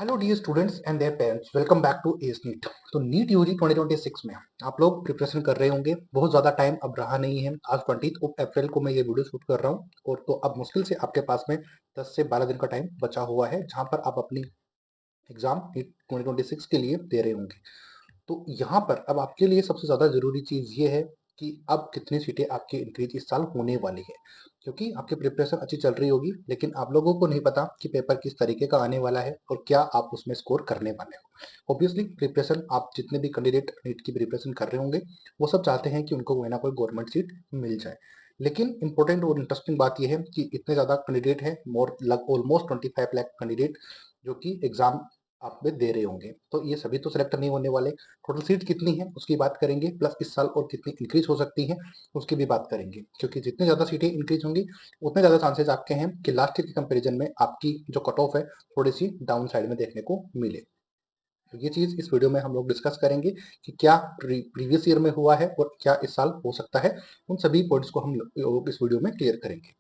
Hello dear students and their parents, welcome back to S NEET. तो NEET UG 2026 में आप लोग preparation कर रहे होंगे। बहुत ज़्यादा टाइम अब रहा नहीं है। आज 20 अप्रैल को मैं ये वीडियो शूट कर रहा हूँ और तो अब मुश्किल से आपके पास में 10 से 12 दिन का टाइम बचा हुआ है, जहाँ पर आप अपनी एग्जाम नीट 2026 के लिए दे रहे होंगे। तो यहाँ पर अब आपके लिए सबसे ज़्यादा ज़रूरी चीज़ ये है कि अब कितनी सीटें आपकी इंक्रीज इस साल होने वाली है, क्योंकि आपकी प्रिपरेशन अच्छी चल रही होगी, लेकिन आप लोगों को नहीं पता कि पेपर किस तरीके का आने वाला है और क्या आप उसमें स्कोर करने वाले हो। ऑब्वियसली प्रिपरेशन आप जितने भी कैंडिडेट नीट की प्रिपरेशन कर रहे होंगे, वो सब चाहते हैं कि उनको कोई ना कोई गवर्नमेंट सीट मिल जाए। लेकिन इंपॉर्टेंट और इंटरेस्टिंग बात यह है कि इतने ज़्यादा कैंडिडेट हैं, मोर लग ऑलमोस्ट 25 लाख कैंडिडेट जो कि एग्जाम आप में दे रहे होंगे। तो ये सभी तो सिलेक्ट नहीं होने वाले। टोटल सीट कितनी है उसकी बात करेंगे, प्लस इस साल और कितनी इंक्रीज हो सकती है उसकी भी बात करेंगे, क्योंकि जितनी ज़्यादा सीटें इंक्रीज होंगी उतने ज़्यादा चांसेस आपके हैं कि लास्ट ईयर के कंपैरिजन में आपकी जो कट ऑफ है थोड़ी सी डाउन साइड में देखने को मिले। तो ये चीज़ इस वीडियो में हम लोग डिस्कस करेंगे कि क्या प्रीवियस ईयर में हुआ है और क्या इस साल हो सकता है। उन सभी पॉइंट्स को हम लोग इस वीडियो में क्लियर करेंगे।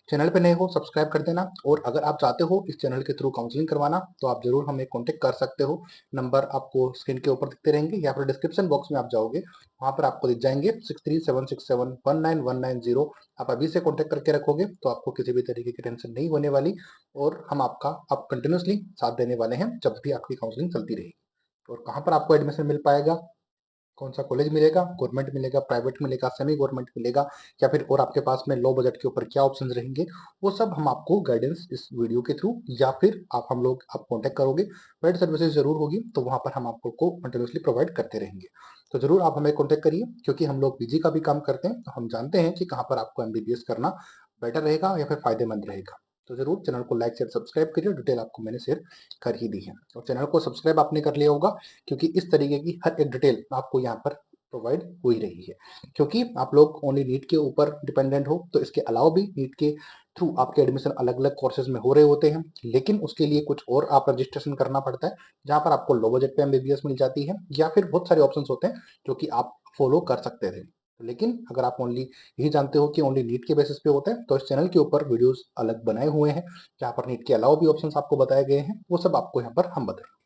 चैनल पे नए हो सब्सक्राइब कर देना, और अगर आप चाहते हो इस चैनल के थ्रू काउंसलिंग करवाना तो आप जरूर हमें कांटेक्ट कर सकते हो। नंबर आपको स्क्रीन के ऊपर दिखते रहेंगे या फिर डिस्क्रिप्शन बॉक्स में आप जाओगे, वहां पर आपको दिख जाएंगे 6376719190। आप अभी से कांटेक्ट करके रखोगे तो आपको किसी भी तरीके की टेंशन नहीं होने वाली, और हम आपका अब कंटिन्यूसली साथ देने वाले हैं जब भी आपकी काउंसलिंग चलती रहेगी। और कहाँ पर आपको एडमिशन मिल पाएगा, कौन सा कॉलेज मिलेगा, गवर्नमेंट मिलेगा, प्राइवेट मिलेगा, सेमी गवर्नमेंट मिलेगा, या फिर और आपके पास में लो बजट के ऊपर क्या ऑप्शंस रहेंगे, वो सब हम आपको गाइडेंस इस वीडियो के थ्रू या फिर आप हम लोग आप कांटेक्ट करोगे, पेड सर्विसेज जरूर होगी तो वहां पर हम आपको कंटिन्यूसली प्रोवाइड करते रहेंगे। तो जरूर आप हमें कांटेक्ट करिए, क्योंकि हम लोग पीजी का भी काम करते हैं, तो हम जानते हैं कि कहाँ पर आपको एमबीबीएस करना बेटर रहेगा या फिर फायदेमंद रहेगा। तो जरूर चैनल को लाइक शेयर सब्सक्राइब करिए, डिटेल आपको मैंने शेयर कर ही दी है। और चैनल को सब्सक्राइब आपने कर लिया होगा, क्योंकि इस तरीके की हर एक डिटेल आपको यहाँ पर प्रोवाइड हो ही रही है। क्योंकि आप लोग ओनली नीट के ऊपर डिपेंडेंट हो, तो इसके अलावा भी नीट के थ्रू आपके एडमिशन अलग अलग कोर्सेज में हो रहे होते हैं, लेकिन उसके लिए कुछ और आप रजिस्ट्रेशन करना पड़ता है, जहां पर आपको लो बजट पे एमबीबीएस मिल जाती है, या फिर बहुत सारे ऑप्शंस होते हैं जो कि आप फॉलो कर सकते थे। लेकिन अगर आप ओनली यही जानते हो कि ओनली नीट के बेसिस पे होता है, तो इस चैनल के ऊपर वीडियोस अलग बनाए हुए हैं, जहां पर नीट के अलावा भी ऑप्शंस आपको बताए गए हैं, वो सब आपको यहाँ पर हम बताएंगे।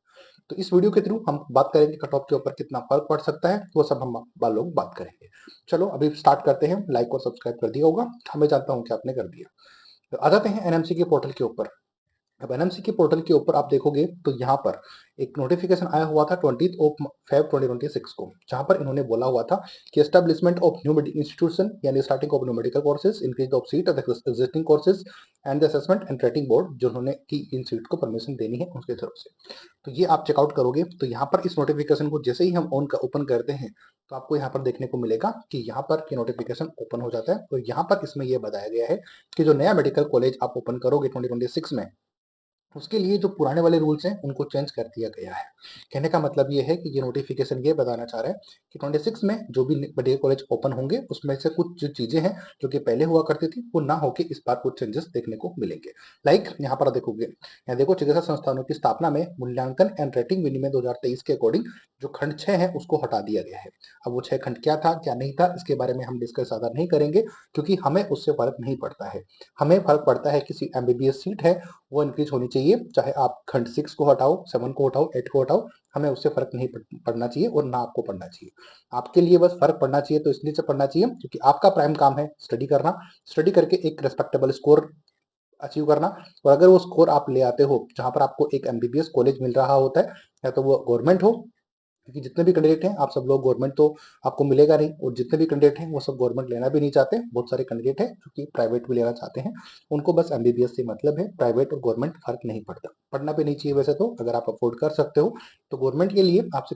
तो इस वीडियो के थ्रू हम बात करेंगे कट ऑफ के ऊपर कितना फर्क पड़ सकता है, वो सब हम लोग बात करेंगे। चलो अभी स्टार्ट करते हैं। लाइक और सब्सक्राइब कर दिया होगा, हमें जानता हूँ कि आपने कर दिया। तो आ जाते हैं एनएमसी के पोर्टल के ऊपर। अब एनएमसी के पोर्टल के ऊपर आप देखोगे तो यहाँ पर एक नोटिफिकेशन आया हुआ था 20 Feb 2026 को, जहाँ पर इन्होंने बोला हुआ था कि एस्टेब्लिशमेंट ऑफ न्यू इंस्टीट्यूशन, यानी starting of new medical courses, increase of seat of existing courses and the assessment and rating board, जिन्होंने की इन सीट को परमिशन देनी है उसके तरफ से। तो ये आप चेकआउट करोगे तो यहाँ पर इस नोटिफिकेशन को जैसे ही हम ओपन करते हैं, तो आपको यहाँ पर देखने को मिलेगा कि यहाँ पर ये नोटिफिकेशन ओपन हो जाता है। और यहाँ पर इसमें यह बताया गया है कि जो नया मेडिकल कॉलेज आप ओपन करोगे 2026 में, उसके लिए जो पुराने वाले रूल्स हैं उनको चेंज कर दिया गया है। कहने का मतलब ये है कि ये नोटिफिकेशन ये बताना चाह रहा है कि 26 में जो भी मेडिकल कॉलेज ओपन होंगे, उसमें से कुछ जो चीजें हैं जो कि पहले हुआ करती थी, वो ना होके इस बार कुछ चेंजेस देखने को मिलेंगे। लाइक यहाँ पर देखोगे, यहाँ देखो, चिकित्सा संस्थानों की स्थापना में मूल्यांकन एंड रेटिंग विनिमय 2023 के अकॉर्डिंग जो खंड 6 है उसको हटा दिया गया है। अब वो 6 खंड क्या था क्या नहीं था, इसके बारे में हम डिस्कस ज्यादा नहीं करेंगे, क्योंकि हमें उससे फर्क नहीं पड़ता है। हमें फर्क पड़ता है किसी एमबीबीएस सीट है वो इंक्रीज होनी चाहिए, चाहे आप खंड 6 को हटाओ, 7 को हटाओ, 8 को हटाओ, हमें उससे फर्क नहीं पड़ना चाहिए और ना आपको पड़ना चाहिए। आपके लिए बस फर्क पड़ना चाहिए तो इसलिए से पड़ना चाहिए क्योंकि आपका प्राइम काम है स्टडी करना, स्टडी करके एक रेस्पेक्टेबल स्कोर अचीव करना। और अगर वो स्कोर आप ले आते हो जहां पर आपको एक एमबीबीएस कॉलेज मिल रहा होता है, या तो वो गवर्नमेंट हो, क्योंकि जितने भी कैंडिडेट हैं आप सब लोग गवर्नमेंट तो आपको मिलेगा नहीं, और जितने भी कैंडिडेट हैं वो सब गवर्नमेंट लेना भी नहीं चाहते। बहुत सारे कैंडिडेट हैं जो कि प्राइवेट भी लेना चाहते हैं, उनको बस एमबीबीएस से मतलब है, प्राइवेट और गवर्नमेंट फर्क नहीं पड़ता। पढ़ना भी नहीं चाहिए वैसे तो, अगर आप अफोर्ड कर सकते हो तो गवर्नमेंट के लिए आपसे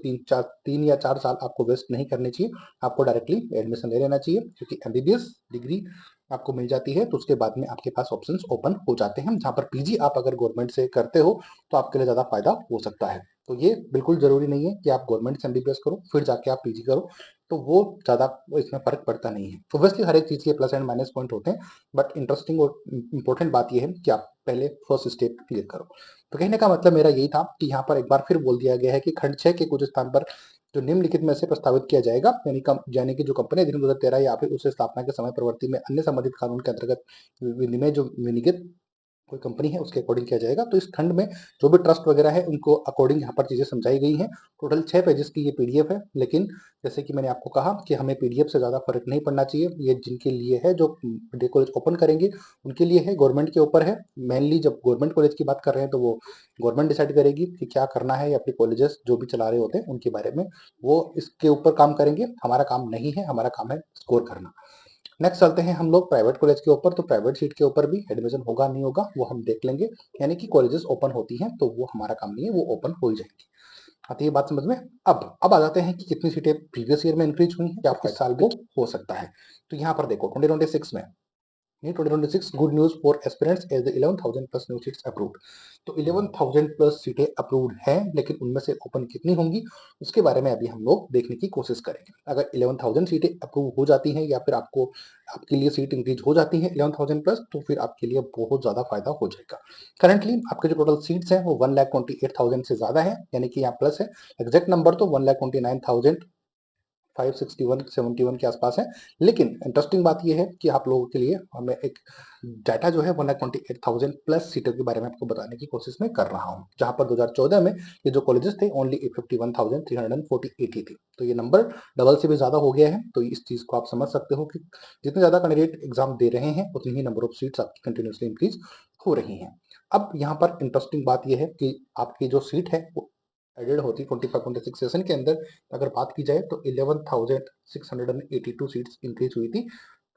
3 या 4 साल आपको वेस्ट नहीं करने चाहिए, आपको डायरेक्टली एडमिशन ले लेना चाहिए, क्योंकि एमबीबीएस डिग्री आपको मिल जाती है तो उसके बाद में आपके पास ऑप्शंस ओपन हो जाते हैं, जहां पर पीजी आप अगर गवर्नमेंट से करते हो तो आपके लिए ज्यादा फायदा हो सकता है। तो ये बिल्कुल जरूरी नहीं है कि आप गवर्नमेंट से एमबीबीएस करो फिर जाके आप पीजी करो, तो वो ज्यादा इसमें फर्क पड़ता नहीं है। ऑब्वियसली हर एक चीज के प्लस एंड माइनस पॉइंट होते हैं, बट इंटरेस्टिंग और इंपॉर्टेंट बात यह है कि आप पहले फर्स्ट स्टेप क्लियर करो। तो कहने का मतलब मेरा यही था कि यहाँ पर एक बार फिर बोल दिया गया है कि खंड 6 के कुछ स्थान पर जो निम्नलिखित में से प्रस्तावित किया जाएगा, यानी कि जो कंपनी अधिनियम 2013 या फिर उससे स्थापना के समय प्रवर्ती में अन्य संबंधित कानून के अंतर्गत विनिमय जो विनिगत कोई कंपनी है उसके अकॉर्डिंग किया जाएगा। तो इस खंड में जो भी ट्रस्ट वगैरह है उनको अकॉर्डिंग यहाँ पर चीज़ें समझाई गई हैं। टोटल 6 पेजेस की ये पीडीएफ है, लेकिन जैसे कि मैंने आपको कहा कि हमें पीडीएफ से ज़्यादा फ़र्क नहीं पड़ना चाहिए। ये जिनके लिए है जो डे कॉलेज ओपन करेंगे उनके लिए है, गवर्नमेंट के ऊपर है। मेनली जब गवर्नमेंट कॉलेज की बात कर रहे हैं तो वो गवर्नमेंट डिसाइड करेगी कि क्या करना है, या फिर कॉलेजेस जो भी चला रहे होते हैं उनके बारे में वो इसके ऊपर काम करेंगे। हमारा काम नहीं है, हमारा काम है स्कोर करना। नेक्स्ट चलते हैं हम लोग प्राइवेट कॉलेज के ऊपर। तो प्राइवेट सीट के ऊपर भी एडमिशन होगा नहीं होगा वो हम देख लेंगे, यानी कि कॉलेजेस ओपन होती हैं तो वो हमारा काम नहीं है, वो ओपन हो ही जाएंगी। आती है बात समझ में। अब आ जाते हैं कि कितनी सीटें प्रीवियस ईयर में इंक्रीज हुई हैं या इस साल भी हो सकता है। तो यहाँ पर देखो 2026 में, in 2026 good news for aspirants as the 11,000 plus new seats approved। तो 11,000 प्लस सीटें अप्रूव्ड हैं, लेकिन उनमें से ओपन कितनी होंगी उसके बारे में अभी हम लोग देखने की कोशिश करेंगे। अगर 11,000 सीटें अप्रूव हो जाती हैं या फिर आपके लिए सीट इंक्रीज हो जाती है 11,000 प्लस, तो फिर आपके लिए बहुत ज्यादा फायदा हो जाएगा। करंटली आपके जो टोटल सीट्स हैं वो 1,28,000 से ज्यादा है, यानी कि यहाँ प्लस है। एग्जैक्ट नंबर तो 1,29,561-71 के आसपास है। लेकिन इंटरेस्टिंग बात यह है कि आप लोगों के लिए हमें एक डाटा जो है 1,28,000 प्लस सीटों के बारे में आपको बताने की कोशिश में कर रहा हूँ, जहां पर 2014 में ये जो कॉलेजेस थे ओनली 51,348 थी। तो ये नंबर डबल से भी ज्यादा हो गया है। तो इस चीज को आप समझ सकते हो कि जितने ज्यादा कैंडिडेट एग्जाम दे रहे हैं उतनी ही नंबर ऑफ सीट्स आपकी कंटिन्यूसली इंक्रीज हो रही हैं। अब यहाँ पर इंटरेस्टिंग बात यह है कि आपकी जो सीट है वो एडेड होती 25-26 सेशन के अंदर। अगर बात की जाए तो 11,682 सीट्स इंक्रीज हुई थी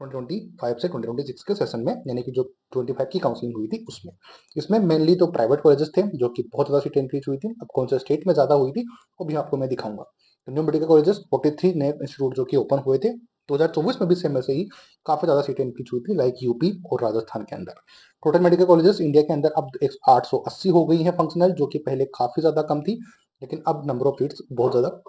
2025 से 2026 के सेशन में, यानी कि जो 25 की काउंसलिंग हुई थी उसमें। इसमें मेनली तो प्राइवेट कॉलेजेस थे जो कि बहुत ज्यादा सीटें इंक्रीज हुई थी। अब कौन से स्टेट में ज्यादा हुई थी वो भी आपको मैं दिखाऊंगा। न्यू मेडिकल कॉलेजेस 43 नए इंस्टीट्यूट जो कि ओपन हुए थे 2024 में भी सेम ऐसे ही काफी ज्यादा सीटें इंक्रीज हुई थी, लाइक यूपी और राजस्थान के अंदर। टोटल मेडिकल कॉलेजेस इंडिया के अंदर अब 880 हो गई है फंक्शनल, जो कि पहले काफी ज्यादा कम थी। लेकिन अब नंबर ऑफ सीट्स बहुत ज्यादा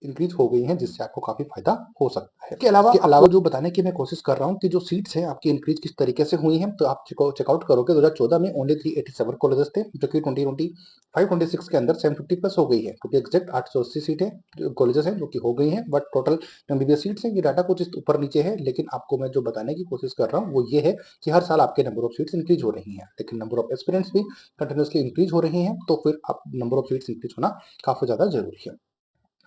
इंक्रीज हो गई हैं, जिससे आपको काफी फायदा हो सकता है। इसके अलावा जो बताने की मैं कोशिश कर रहा हूँ कि जो सीट्स हैं आपकी इंक्रीज किस तरीके से हुई हैं, तो आप चेकआउट करोगे 2014 में ओनली 387 कॉलेजेस थे, जो कि 2025-26 के अंदर 750 प्लस हो गई है, क्योंकि एग्जैक्ट 880 सीटें कॉलेजेस हैं जो कि हो गई हैं। बट टोटल एमबीबीएस सीट्स हैं, ये डाटा कुछ इस ऊपर नीचे है, लेकिन आपको मैं जो बताने की कोशिश कर रहा हूँ वो ये है कि हर साल आपके नंबर ऑफ सीट्स इंक्रीज हो रही हैं, लेकिन नंबर ऑफ एस्पिरेंट्स भी कंटिन्यूसली इंक्रीज हो रही हैं। तो फिर आप नंबर ऑफ सीट्स इंक्रीज होना काफी ज्यादा जरूरी है।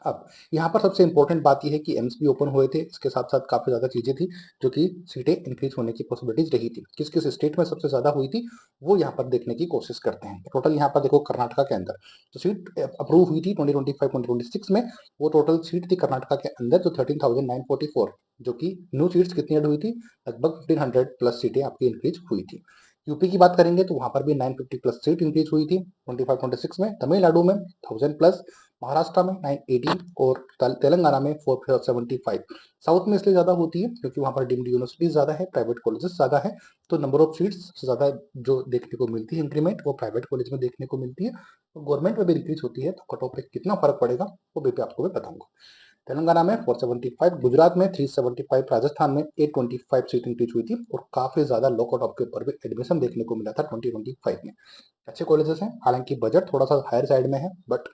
अब यहाँ पर सबसे इंपॉर्टेंट बात यह है कि एम्स भी ओपन हुए थे, इसके साथ साथ काफी ज्यादा चीजें थी जो कि सीटें इंक्रीज होने की पॉसिबिलिटीज रही थी। किस किस स्टेट में सबसे ज्यादा हुई थी वो यहाँ पर देखने की कोशिश करते हैं। टोटल यहाँ पर देखो कर्नाटका के अंदर जो सीट अप्रूव हुई थी 2025-2026 में, वो टोटल सीट थी कर्नाटका के अंदर जो 13,944, जो कि न्यू सीट्स कितनी ऐड हुई थी, लगभग 1,500 प्लस सीटें आपकी इंक्रीज हुई थी। यूपी की बात करेंगे तो वहां पर भी 950 प्लस सीट इंक्रीज हुई थी 25-26 में। तमिलनाडु में 1000 प्लस, महाराष्ट्र में 980 और तेलंगाना में 475। साउथ में इसलिए ज्यादा होती है क्योंकि वहां पर डीम्ड यूनिवर्सिटीज ज्यादा है, प्राइवेट कॉलेजेस ज्यादा है, तो नंबर ऑफ सीट्स सबसे ज्यादा जो देखने को मिलती है इंक्रीमेंट वो प्राइवेट कॉलेज में देखने को मिलती है। तो गवर्नमेंट में भी इंक्रीज होती है, तो कट ऑफ पे कितना फर्क पड़ेगा वो भी आपको मैं बताऊंगा। तेलंगाना में 475, गुजरात में 375, राजस्थान में 825 सीट इंक्रीज हुई थी, और काफी ज्यादा लो कट ऑफ के ऊपर भी एडमिशन देखने को मिला था 2025 में। अच्छे कॉलेजेस हैं, हालांकि बजट थोड़ा सा हायर साइड में है, बट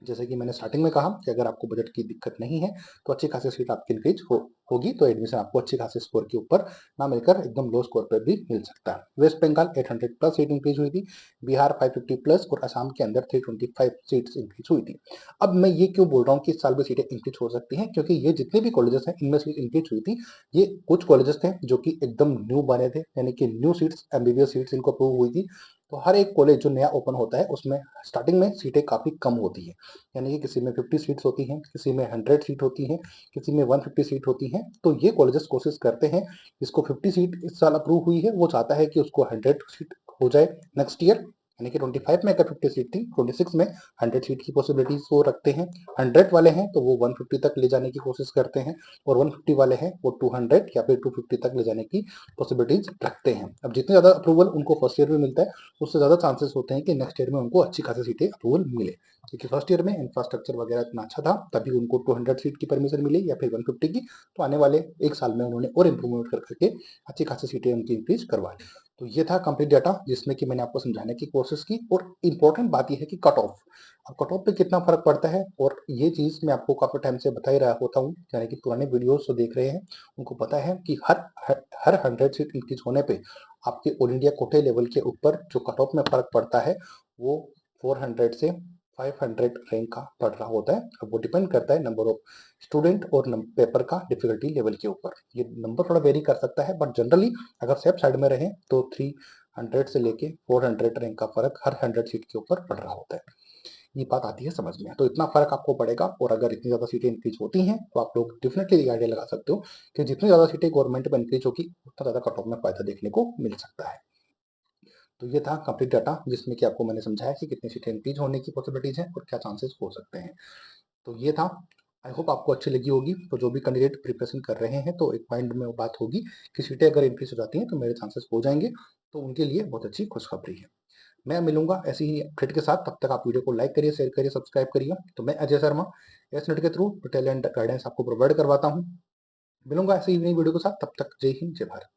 जैसे कि मैंने स्टार्टिंग में कहा कि अगर आपको बजट की दिक्कत नहीं है तो अच्छी खासी सीट आपकी इंक्रीज होगी, तो एडमिशन आपको अच्छी खासी स्कोर के ऊपर ना मिलकर एकदम लो स्कोर पर भी मिल सकता है। West Bengal 800 plus seat increase हुई थी, बिहार 550 प्लस, और असम के अंदर 325 सीट्स इंक्रीज हुई थी। अब मैं ये क्यों बोल रहा हूँ कि इस साल भी सीटें इंक्रीज हो सकती हैं, क्योंकि ये जितने भी कॉलेजेस हैं इनमें सीट इंक्रीज हुई थी, ये कुछ कॉलेजेस थे जो कि एकदम न्यू बने थे, यानी कि न्यू सीट्स एमबीबीएस सीट्स इनको अप्रूव हुई थी। तो हर एक कॉलेज जो नया ओपन होता है उसमें स्टार्टिंग में सीटें काफी कम होती है, यानी कि किसी में 50 सीट्स होती हैं, किसी में 100 सीट होती हैं, किसी में 150 सीट होती हैं। तो ये कॉलेजेस कोशिश करते हैं, जिसको 50 सीट इस साल अप्रूव हुई है वो चाहता है कि उसको 100 सीट हो जाए नेक्स्ट ईयर, यानी कि 25 में अगर 50 सीट थी 26 में 100 सीट की पॉसिबिलिटीज वो रखते हैं। 100 वाले हैं तो वो 150 तक ले जाने की कोशिश करते हैं, और 150 वाले हैं वो 200 या फिर 250 तक ले जाने की पॉसिबिलिटीज रखते हैं। अब जितने ज्यादा अप्रूवल उनको फर्स्ट ईयर में मिलता है, उससे ज्यादा चांसेस होते हैं कि नेक्स्ट ईयर में उनको अच्छी खासी सीटें अप्रूवल मिले, क्योंकि फर्स्ट ईयर में इंफ्रास्ट्रक्चर वगैरह इतना अच्छा था तभी उनको 200 सीट की परमिशन मिली या फिर 150 की। तो आने वाले एक साल में उन्होंने और इम्प्रूवमेंट कर करके अच्छी खासी सीटें उनकी इंक्रीज करवा ली। तो ये था कंप्लीट डाटा जिसमें कि मैंने आपको समझाने की कोशिश की और इम्पोर्टेंट बात ये है कि कट ऑफ, अब कट ऑफ पे कितना फर्क पड़ता है, और ये चीज़ मैं आपको काफ़ी टाइम से बता ही रहा होता हूँ, यानी कि पुराने वीडियोस जो देख रहे हैं उनको पता है कि हर 100 सीट इंक्रीज होने पे आपके ऑल इंडिया कोटे लेवल के ऊपर जो कट ऑफ में फर्क पड़ता है वो 400 से 500 रैंक का पड़ रहा होता है। अब वो डिपेंड करता है नंबर ऑफ स्टूडेंट और पेपर का डिफिकल्टी लेवल के ऊपर, ये नंबर थोड़ा वेरी कर सकता है, बट जनरली अगर सेफ साइड में रहें तो 300 से लेके 400 रैंक का फर्क हर 100 सीट के ऊपर पड़ रहा होता है। ये बात आती है समझ में, तो इतना फर्क आपको पड़ेगा, और अगर इतनी ज्यादा सीटें इंक्रीज होती हैं तो आप लोग डेफिनेटली आइडिया लगा सकते हो कि जितनी ज्यादा सीटें गवर्नमेंट में इंक्रीज होगी उतना ज्यादा कट ऑफ में फायदा देखने को मिल सकता है। तो ये था कंप्लीट डाटा जिसमें कि आपको मैंने समझाया कि कितनी सीटें इंक्रीज होने की पॉसिबिलिटीज हैं और क्या चांसेस हो सकते हैं। तो ये था, आई होप आपको अच्छी लगी होगी। तो जो भी कैंडिडेट प्रिपरेशन कर रहे हैं तो एक माइंड में वो बात होगी कि सीटें अगर इंक्रीज हो जाती हैं तो मेरे चांसेस हो जाएंगे, तो उनके लिए बहुत अच्छी खुशखबरी है। मैं मिलूंगा ऐसी ही अपडेट के साथ, तब तक आप वीडियो को लाइक करिए, शेयर करिए, सब्सक्राइब करिए। तो मैं अजय शर्मा एस नेट के थ्रू डिटेल एंड गाइडेंस आपको प्रोवाइड करवाता हूँ। मिलूंगा ऐसी ही नई वीडियो के साथ, तब तक जय हिंद जय भारत।